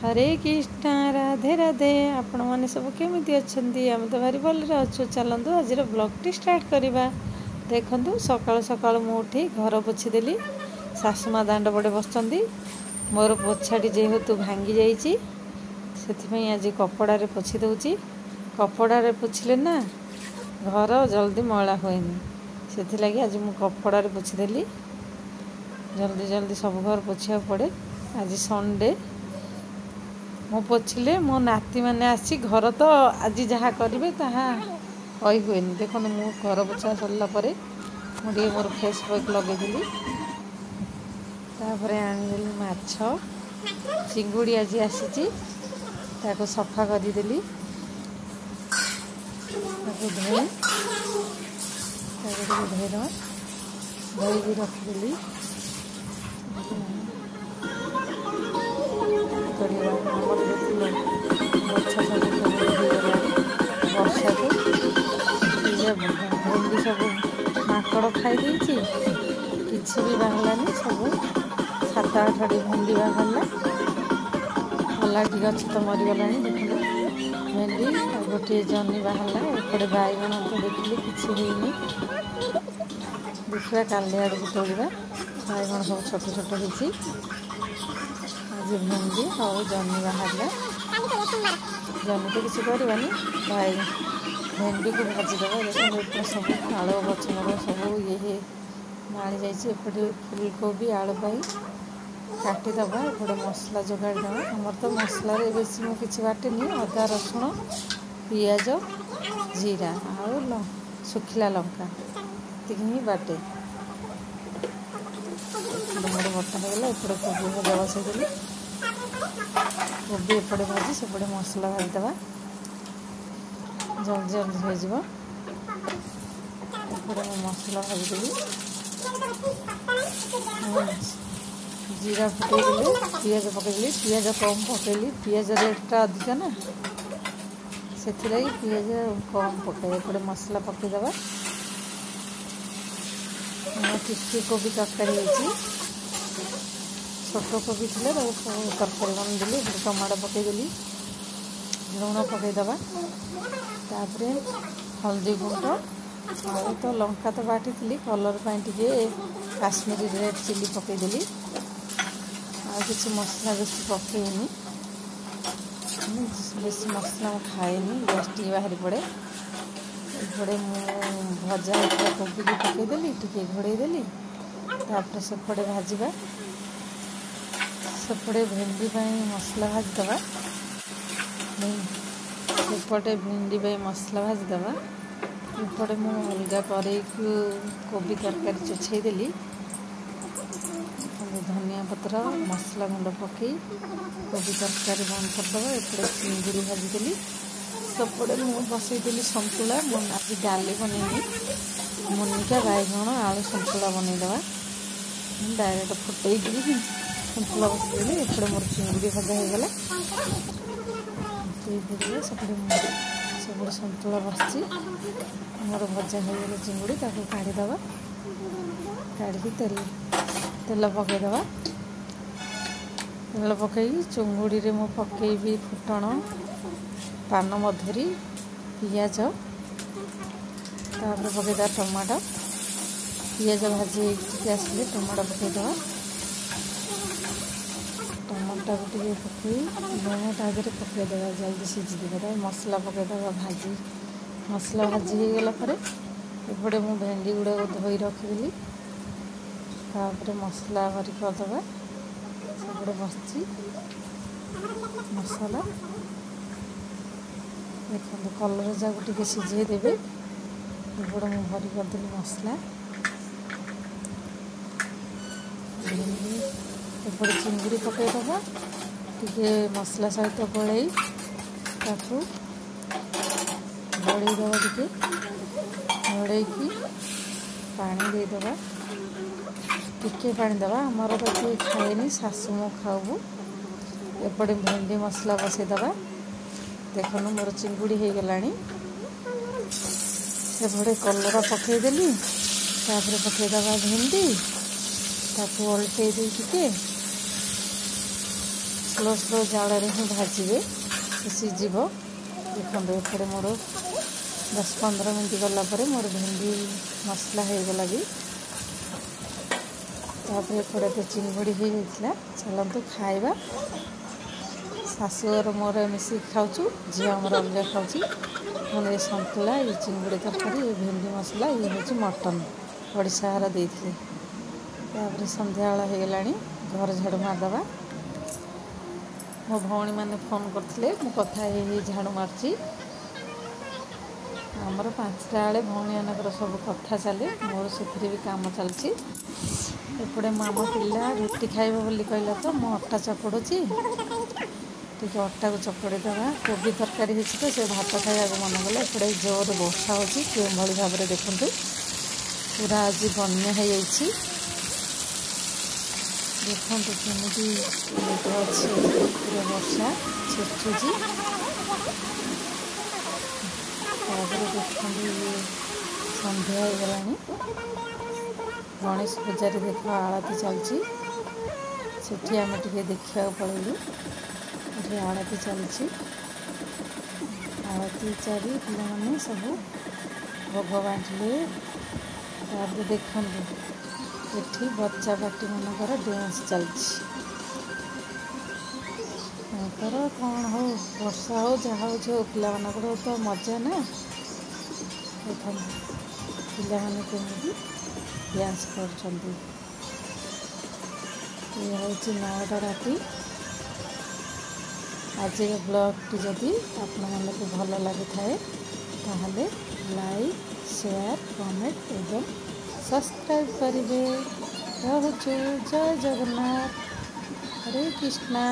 हरे कृष्णा राधे राधे आपण मैंने सब केमी अच्छा आम तो भारी भलि अच्छु। चलतु आज ब्लॉगटी स्टार्ट करवा। देखु सकाल सकाल मुठी घर पोछीदेली। सासुमा दांड पटे बस मोर पोछाटी जेहेतु भांगी जाइए से आज कपड़े पोछी दूची। कपड़े पोछिले ना घर जल्दी मैला हुए से आज मु कपड़े पोछीदेली। जल्दी जल्दी सब घर पोछा पड़े। आज संडे मो पोछिले मो नाती मैंने आसी घर तो आज जहाँ करेंगे ताहा कही हुए। देखो मु घर पोछा सरला मुझे मोर फेसबुक लगेदी। तापर आनीदेली माछ चिंगुड़ी आज आसी सफा करदेली। धोई धोई रखिदेली। वर्षा को भेंडी सब माकड़ खाई किसी भी बाहरलानी। सब 7-8 भेंडी बाहरला। पलाटी गछ तो मरीगला। देखिए भेंडी गोटे जनी बाहरला। एपटे बैगण तो देखिए किसी होनी। देखा काली आड़ को तोड़ा बैगण सब छोट छोट हो। आज भेंडी और जनी बाहरला। जनी तो किसी करवानी भेंडी को भाजीदेवा। देखो सब आलु गछ सब ये माड़ी जापटे फुलकोबी आलु पाई काटिदेवा। एपटे मसला जोगाड़देवा। आमर तो मसला बेस मुझे बाटेनी। अदा रसुण पियाज जीरा और सुखिला लंका ही बाटे। मोर बटा होगा। एपटे कोबी भजा बसईदेली। कोबी एपटे भाजी सेपटे मसला भाजीदेवा। जल्दी जल्दी हो। मसला भाजीदेवी। जीरा फुटेदेली। पियाज पकईदेली। पियाज कम पकईली। पियाज रेटा अधिक ना से पियाज कम पकाए। एपटे मसला पकईदेवा। टिक्की कोबी तरकारी होती। छोट कोबी थी तरकारी बनदेली। टमाटो पकईदेली। लुण पकईदेवा। तापर हल्दी गुंड और तो लंका तो बाटी थी कलर टे काश्मीरी रेड चिली पकईदेली। आ किसी मसला बेसी पकईनी। बेसी मसला खाएनी गैस बाहरी पड़े। एपटे भजा कोबी की पकईदेली टे घोड़देली। तापर सेपटे भाजवा। सेपटे भेंडी मसला भाजीदेवा। सेपटे भेंडी मसला भाजीदेवा। एपटे मु अलग कड़े को कोबी तरकारी चुछेदेली। धनिया पत्र मसला गुंड पकई कोबी तरकारी बंद करदेवा। एपटे चिंगुड़ी भाजीदेली। सेपटे मु बसईदेली संतुला। आज डाली बनईनी मुनिका बैगण आलू संतुला बनईदेवा। डायरेक्ट फुटई संतुला बसदेली। एपटे मोर चिंगुड़ी भजा होगला। सब संतुला बस मोर भजा होगला चिंगुड़ी। काढ़ीदेवा। काढ़ी तेल पकईदेवा। तेल पकई चुंगुड़ी मु पकईबी फुटण पान मधुरी पियाज तापर पकईदेवा टमाटो। पियाज भाजी आसिले टमाटो पकईदेवा। टमाटो को पकई लुण तादेह पकईदेवा। जल्दी सीझीदेवा। मसला पकईदेवा। भाजी मसला भाजी होगला। एपटे मु भेंडी गुड़ाक धोई रखिदेली। तापर मसला भरी करदेवा। सेपटे बस मसला देखो कलर जाक टे सीझेदेवे। एपटे मु भरी करदेली मसला। भेंडी एपटे चिंगुड़ी पकईदेवा। टे मसला सहित गोलई गोलईदेवा। टे गोलई पानी देदेवा। टिके पानी देवा। आमर तो किए खाएनी सासु मो खाऊ। एपटे भेंडी मसला बसईदेवा। देखो मोर चिंगुड़ी होगला। एपटे कलरा पकईदेली। तापर पकईदेवा भेंडी। ताकू ओल्टे टे स्लो स्लो जाल ही भाजे सीझ देखो एपटे मोर 10-15 मिनट गलापर मोर भेंडी मसला हो गला भी तापर एपटे तो चिंगुड़ी हो जाता चलतु खाଇବା शाशुर मोर मिसिक खाऊँ झी आमर अलग खाऊँ पुणी सतुला ये चिंगुड़ी तरकारी ये भेंडी मसला ये हूँ मटन ओडिशा हार देते तापर संध्या बेला हो गलानी घर झाड़ू मारदे मो भौणी मैंने फोन करते मु कथा झाड़ू मार्ची आमर 5टा बेले भौणी मानकर सब कथा चले मोर से भी काम चलती एपटे मामा पिला रुटी खाइब बोली कहला तो मु अटा चकड़ुची टी अटा को चकड़ी देवा कोबी तरकारी हो तो से भात खाया मन कले एपटे जोर वर्षा होगी के भाव में देखु पूरा आज बन्या हो जाइए देखो केमी अच्छे पूरा वर्षा छेचुची देखते संध्या हो गला गणेश पूजा देख आरती चलती से आम टे देखा पड़ेलु ये आरती चलती आरती चारी पे सब भोग बांटिले देखु ये बच्चा पार्टी मानकर डांस चलती कौन हो वर्षा हो जहाँ हो पिला मानकर तो मजा ना देखो पिला माने केमी डांस कर ये हूँ 9टा राति आज ब्लॉग जदि आपण मानक भल लगी थाए ताहले लाइक शेयर कमेंट एवं सब्सक्राइब करेंगे। रोचु जय जगन्नाथ हरे कृष्णा।